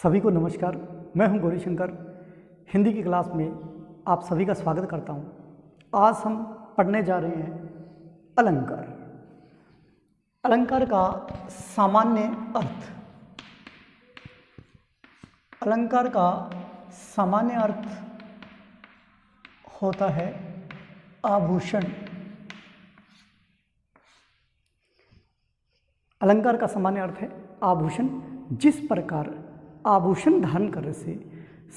सभी को नमस्कार। मैं हूं गौरीशंकर। हिंदी की क्लास में आप सभी का स्वागत करता हूं। आज हम पढ़ने जा रहे हैं अलंकार। अलंकार का सामान्य अर्थ। अलंकार का सामान्य अर्थ होता है आभूषण। अलंकार का सामान्य अर्थ है आभूषण। जिस प्रकार आभूषण धारण करने से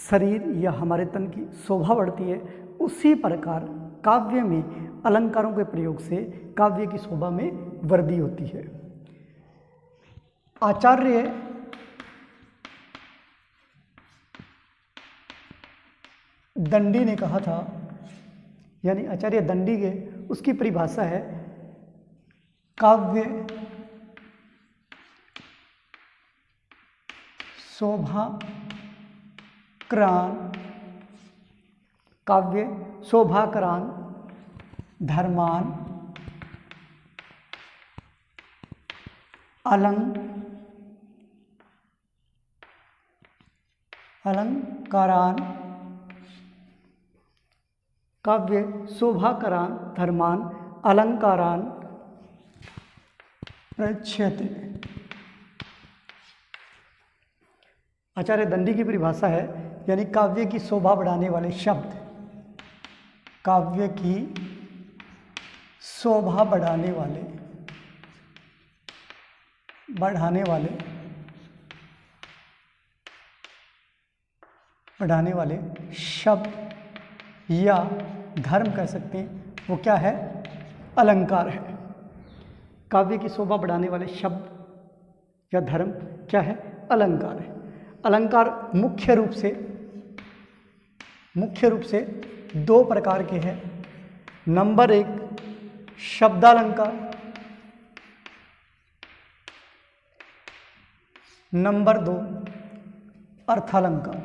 शरीर या हमारे तन की शोभा बढ़ती है, उसी प्रकार काव्य में अलंकारों के प्रयोग से काव्य की शोभा में वृद्धि होती है। आचार्य दंडी ने कहा था, यानी आचार्य दंडी के उसकी परिभाषा है काव्य शोभाक्रान, काव्य शोभाक्रान धर्मान अलंकारान, काव्य शोभाक्रान धर्मान अलंकारान प्रच्यते। आचार्य दंडी की परिभाषा है, यानी काव्य की शोभा बढ़ाने वाले शब्द, काव्य की शोभा बढ़ाने वाले शब्द या धर्म कह सकते हैं, वो क्या है? अलंकार है। काव्य की शोभा बढ़ाने वाले शब्द या धर्म क्या है? अलंकार है। अलंकार मुख्य रूप से दो प्रकार के हैं। Number 1 शब्दालंकार, number 2 अर्थालंकार।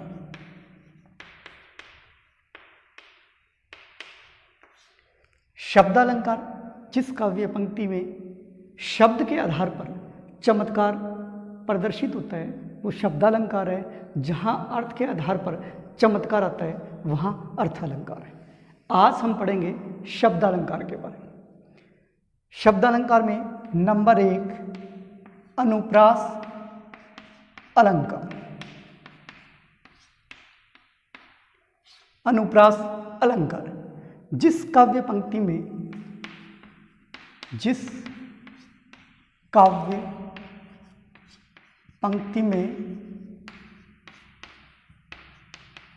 शब्दालंकार जिस काव्य पंक्ति में शब्द के आधार पर चमत्कार प्रदर्शित होता है, वो शब्दालंकार है। जहाँ अर्थ के आधार पर चमत्कार आता है, वहाँ अर्थालंकार है। आज हम पढ़ेंगे शब्दालंकार के बारे में। शब्दालंकार में नंबर 1 अनुप्रास अलंकार। अनुप्रास अलंकार जिस काव्य पंक्ति में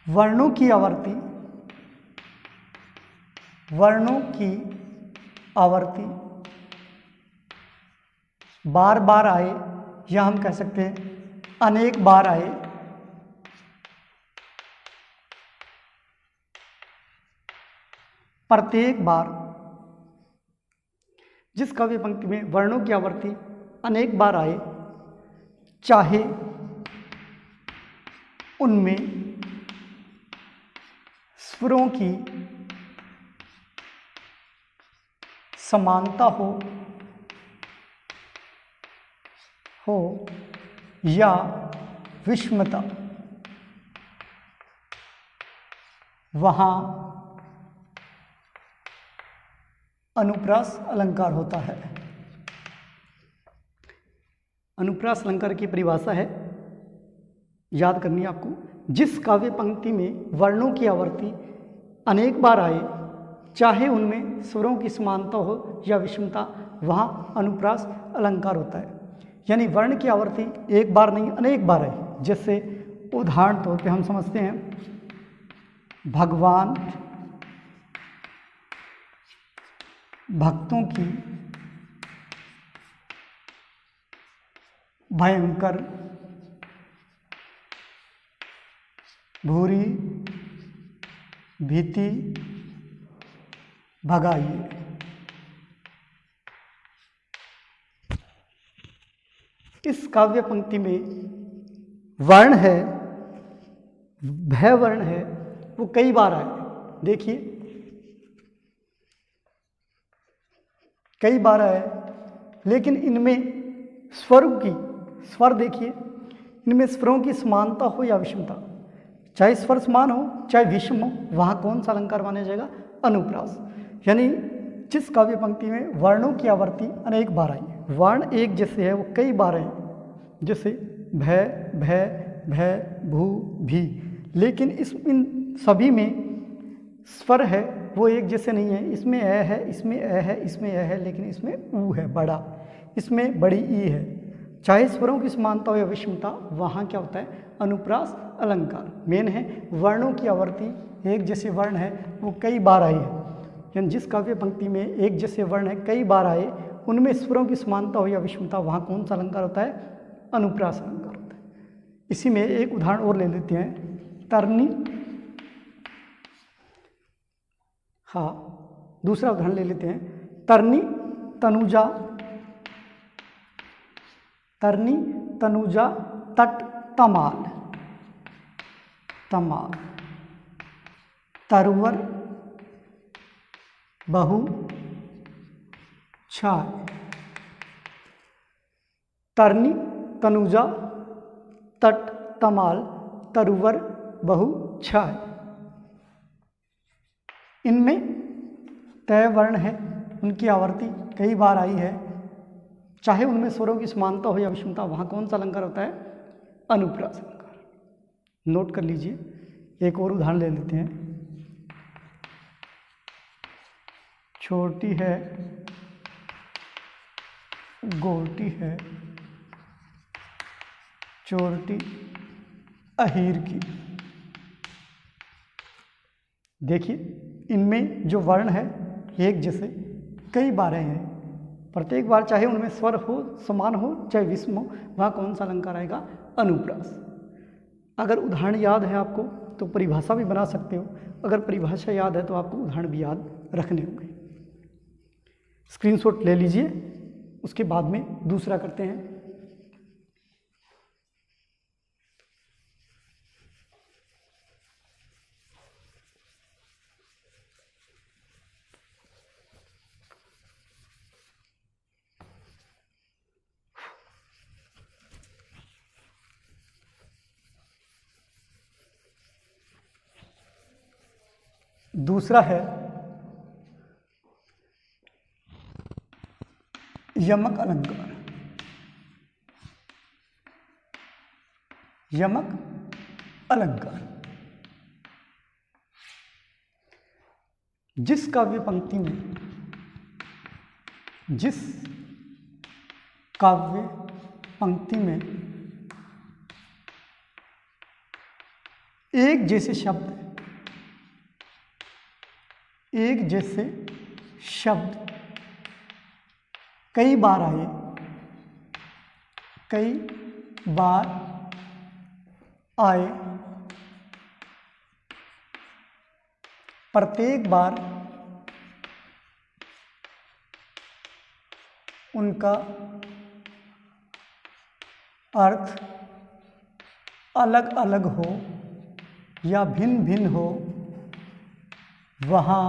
वर्णों की आवर्ती बार बार आए, या हम कह सकते हैं अनेक बार आए, प्रत्येक बार जिस काव्य पंक्ति में वर्णों की आवर्ती अनेक बार आए, चाहे उनमें स्वरों की समानता हो या विषमता, वहाँ अनुप्रास अलंकार होता है। अनुप्रास अलंकार की परिभाषा है, याद करनी है आपको, जिस काव्य पंक्ति में वर्णों की आवर्ती अनेक बार आए, चाहे उनमें स्वरों की समानता हो या विषमता, वहाँ अनुप्रास अलंकार होता है। यानी वर्ण की आवर्ती एक बार नहीं अनेक बार आए। जैसे उदाहरण तौर पे हम समझते हैं, भगवान भक्तों की भयंकर भूरी भीति भगाइए। इस काव्य पंक्ति में वर्ण है, भय वर्ण है, वो कई बार आए। देखिए कई बार आए, लेकिन इनमें स्वर देखिए, इनमें स्वरों की समानता हो या विषमता, चाहे स्वर समान हो चाहे विषम हो, वहाँ कौन सा अलंकार माना जाएगा? अनुप्रास। यानी जिस काव्य पंक्ति में वर्णों की आवर्ती अनेक बार आई है, वर्ण एक जैसे है वो कई बार आए, जैसे भय, भय, भय, भू, भी, लेकिन इन सभी में स्वर है वो एक जैसे नहीं है। इसमें ए है, इसमें ए है, इसमें ए है, लेकिन इसमें ऊ है बड़ा, इसमें बड़ी ई है। चाहे स्वरों की समानता हो या विषमता, वहाँ क्या होता है? अनुप्रास अलंकार। मेन है वर्णों की आवर्ती एक जैसे वर्ण है वो कई बार आए हैं, यानी जिस काव्य पंक्ति में एक जैसे वर्ण है कई बार आए, उनमें स्वरों की समानता हो या विषमता, वहाँ कौन सा अलंकार होता है? अनुप्रास अलंकार होता है। इसी में एक उदाहरण और ले लेते हैं, तरनी। हाँ, दूसरा उदाहरण ले लेते हैं, तरनी तनुजा, तरनी तनुजा तट तमाल, तमाल, तरवर बहु छाय, तरनी तनुजा तट तमाल तरुवर बहु छाय। इनमें तय वर्ण है, उनकी आवर्ती कई बार आई है, चाहे उनमें स्वरों की समानता हो या विषमता, वहाँ कौन सा अलंकार होता है? अनुप्रास अलंकार। नोट कर लीजिए। एक और उदाहरण ले लेते हैं, छोटी है गोटी है चोरटी अहीर की। देखिए इनमें जो वर्ण है एक जैसे कई बार हैं, प्रत्येक बार चाहे उनमें स्वर हो समान हो चाहे विषम हो, वहाँ कौन सा अलंकार आएगा? अनुप्रास। अगर उदाहरण याद है आपको तो परिभाषा भी बना सकते हो, अगर परिभाषा याद है तो आपको उदाहरण भी याद रखने होंगे। स्क्रीनशॉट ले लीजिए, उसके बाद में दूसरा करते हैं। दूसरा है यमक अलंकार। यमक अलंकार जिस काव्य पंक्ति में, जिस काव्य पंक्ति में एक जैसे शब्द, एक जैसे शब्द कई बार आए, कई बार आए, प्रत्येक बार उनका अर्थ अलग अलग हो या भिन्न भिन्न हो, वहाँ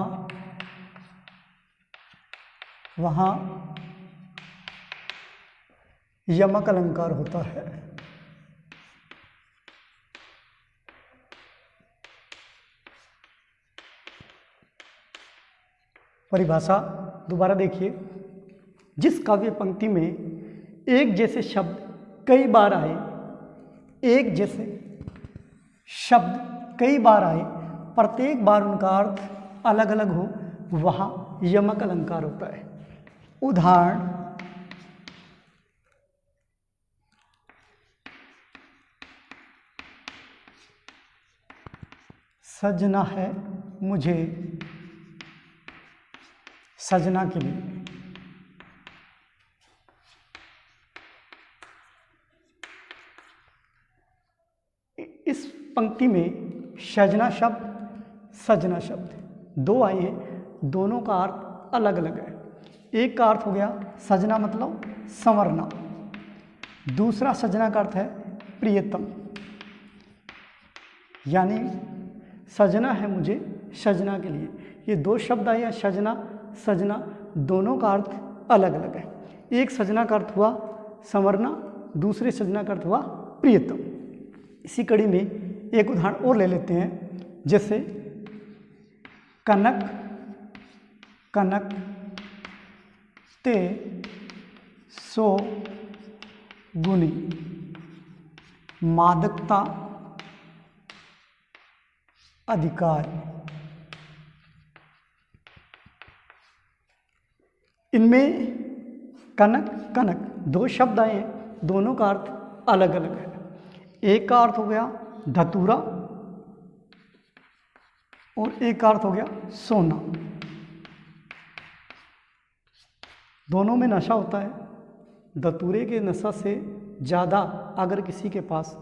यमक अलंकार होता है। परिभाषा दोबारा देखिए, जिस काव्य पंक्ति में एक जैसे शब्द कई बार आए, एक जैसे शब्द कई बार आए, प्रत्येक बार उनका अर्थ अलग अलग हो, वहाँ यमक अलंकार होता है। उदाहरण, सजना है मुझे सजना के लिए। इस पंक्ति में सजना शब्द, सजना शब्द दो आए हैं, दोनों का अर्थ अलग अलग है। एक का अर्थ हो गया सजना मतलब संवरना, दूसरा सजना का अर्थ है प्रियतम। यानी सजना है मुझे सजना के लिए, ये दो शब्द आए हैं, सजना सजना, दोनों का अर्थ अलग अलग है। एक सजना का अर्थ हुआ संवरना, दूसरे सजना का अर्थ हुआ प्रियतम। इसी कड़ी में एक उदाहरण और ले लेते हैं, जैसे कनक कनक ते सो गुनी मादकता अधिकार। इनमें कनक कनक दो शब्द आए हैं, दोनों का अर्थ अलग अलग है। एक का अर्थ हो गया धतूरा और एक का अर्थ हो गया सोना। दोनों में नशा होता है। धतूरे के नशा से ज़्यादा अगर किसी के पास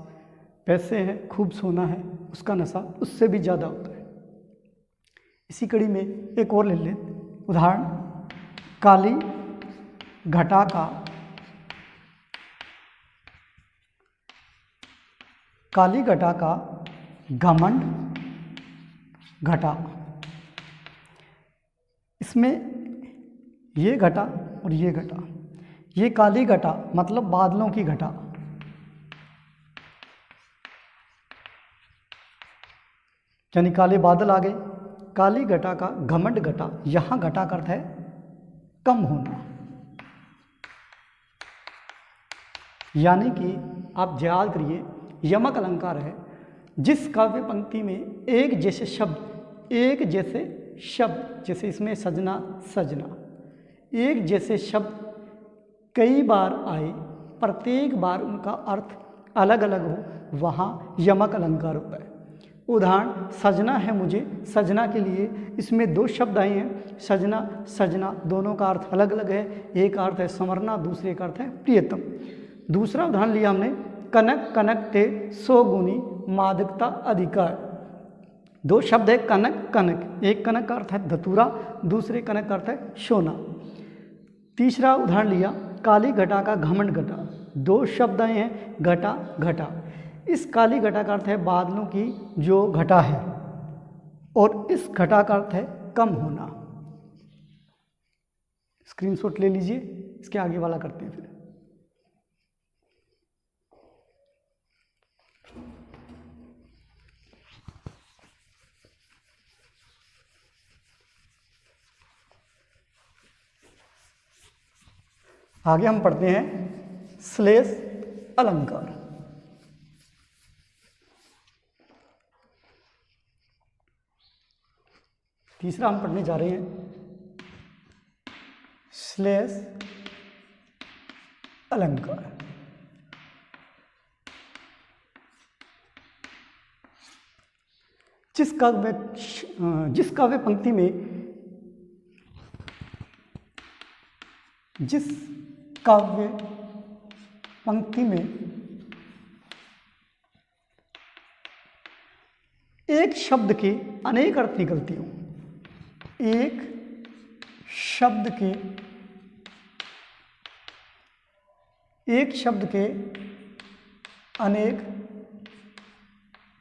पैसे हैं, खूब सोना है, उसका नशा उससे भी ज़्यादा होता है। इसी कड़ी में एक और ले लें उदाहरण, काली घटा का काली घटा का घमंड घटा। इसमें ये घटा और ये घटा, ये काली घटा मतलब बादलों की घटा, यानी काले बादल आ गए। काली घटा का घमंड घटा, यहां घटा का अर्थ है कम होना, यानी कि आप याद करिए यमक अलंकार है। जिस काव्य पंक्ति में एक जैसे शब्द जैसे इसमें सजना सजना, एक जैसे शब्द कई बार आए, प्रत्येक बार उनका अर्थ अलग अलग हो, वहाँ यमक अलंकार होता है। उदाहरण सजना है मुझे, सजना के लिए इसमें दो शब्द आए हैं, सजना सजना, दोनों का अर्थ अलग अलग है। एक अर्थ है संवरना, दूसरे का अर्थ है प्रियतम। दूसरा उदाहरण लिया हमने, कनक कनक थे सो गुनी मादकता अधिकार। दो शब्द है कनक कनक, एक कनक का अर्थ है धतूरा, दूसरे कनक का अर्थ है सोना। तीसरा उदाहरण लिया काली घटा का घमंड घटा, दो शब्द आए हैं घटा घटा। इस काली घटा का अर्थ है बादलों की जो घटा है, और इस घटा का अर्थ है कम होना। स्क्रीनशॉट ले लीजिए, इसके आगे वाला करते हैं फिर। आगे हम पढ़ते हैं श्लेष अलंकार। तीसरा हम पढ़ने जा रहे हैं श्लेष अलंकार। जिस काव्य पंक्ति में एक शब्द के अनेक अर्थ निकलते हों, एक शब्द के अनेक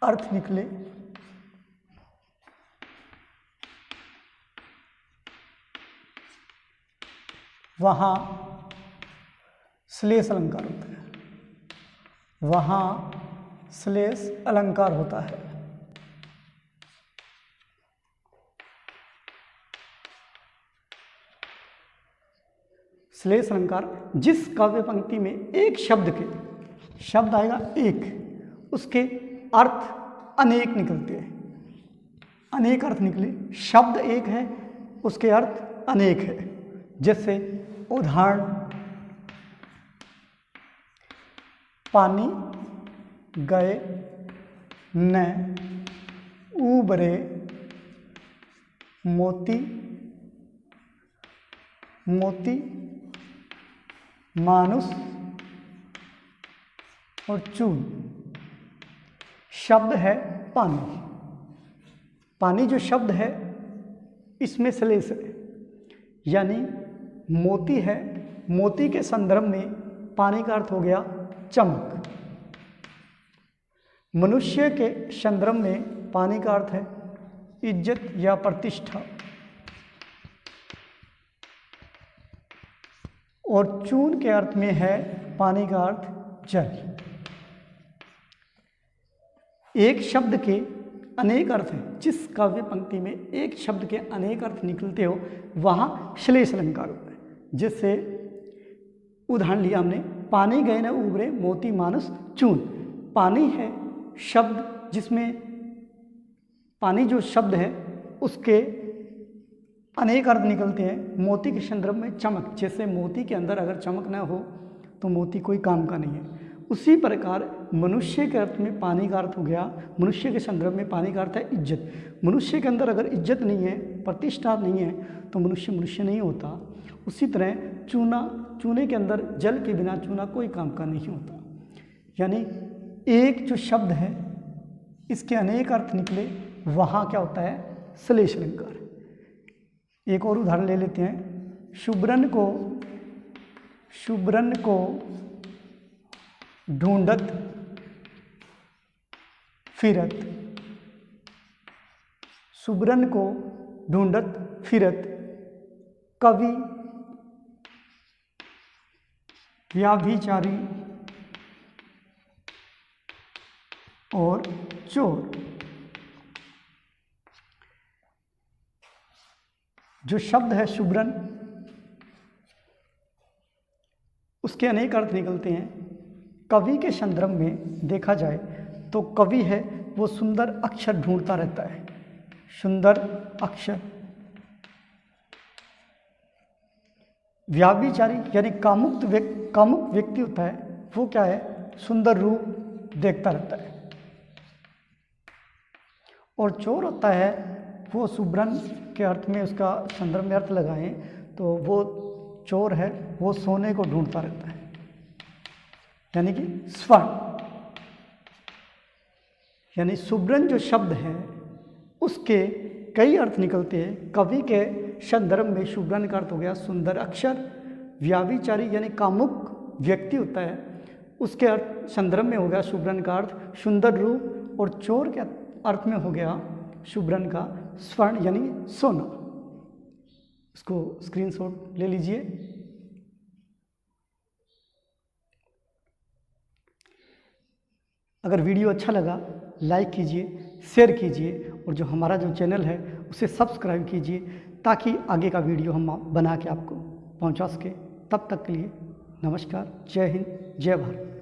अर्थ निकले, वहाँ श्लेष अलंकार होता है, वहाँ श्लेष अलंकार होता है। श्लेष अलंकार जिस काव्य पंक्ति में एक शब्द आएगा एक, उसके अर्थ अनेक निकलते हैं, अनेक अर्थ निकले, शब्द एक है उसके अर्थ अनेक है। जैसे उदाहरण, पानी गए न उबरे मोती मोती मानुष और चून। शब्द है पानी, पानी जो शब्द है इसमें श्लेष है, यानी मोती है, मोती के संदर्भ में पानी का अर्थ हो गया चमक। मनुष्य के संदर्भ में पानी का अर्थ है इज्जत या प्रतिष्ठा, और चून के अर्थ में है पानी का अर्थ जल। एक शब्द के अनेक अर्थ हैं, जिस काव्य पंक्ति में एक शब्द के अनेक अर्थ निकलते हो वहाँ श्लेष अलंकार होता है। जैसे उदाहरण लिया हमने, पानी गए न उबरे मोती मानस चून। पानी है शब्द, जिसमें पानी जो शब्द है उसके अनेक अर्थ निकलते हैं। मोती के संदर्भ में चमक, जैसे मोती के अंदर अगर चमक ना हो तो मोती कोई काम का नहीं है। उसी प्रकार मनुष्य के अर्थ में पानी का अर्थ हो गया, मनुष्य के संदर्भ में पानी का अर्थ है इज्जत। मनुष्य के अंदर अगर इज्जत नहीं है, प्रतिष्ठा नहीं है, तो मनुष्य मनुष्य नहीं होता। उसी तरह चूना, चूने के अंदर जल के बिना चूना कोई काम का नहीं होता। यानी एक जो शब्द है इसके अनेक अर्थ निकले, वहाँ क्या होता है, श्लेष अलंकार। एक और उदाहरण ले लेते हैं। शुभ्रन को ढूंढत फिरत, शुभ्रन को ढूंढत फिरत कवि व्याभिचारी और चोर। जो शब्द है शुभ्रन, उसके अनेक अर्थ निकलते हैं। कवि के संदर्भ में देखा जाए तो कवि है वो सुंदर अक्षर ढूंढता रहता है, सुंदर अक्षर। व्याभिचारी यानी कामुक व्यक्ति होता है, वो क्या है, सुंदर रूप देखता रहता है। और चोर होता है वो शुभ्रन के अर्थ में, उसका संदर्भ में अर्थ लगाएं तो वो चोर है वो सोने को ढूंढता रहता है, यानी कि स्वर्ण। यानी शुभ्रन जो शब्द है उसके कई अर्थ निकलते हैं। कवि के संदर्भ में शुभ्रन का अर्थ हो गया सुंदर अक्षर। व्याभिचारी यानी कामुक व्यक्ति होता है, उसके अर्थ संदर्भ में हो गया शुभ्रन का अर्थ सुंदर रूप। और चोर के अर्थ में हो गया शुभ्रन का स्वर्ण यानी सोना। इसको स्क्रीनशॉट ले लीजिए। अगर वीडियो अच्छा लगा लाइक कीजिए, शेयर कीजिए, और जो हमारा जो चैनल है उसे सब्सक्राइब कीजिए, ताकि आगे का वीडियो हम बना के आपको पहुंचा सके। तब तक के लिए नमस्कार, जय हिंद, जय भारत।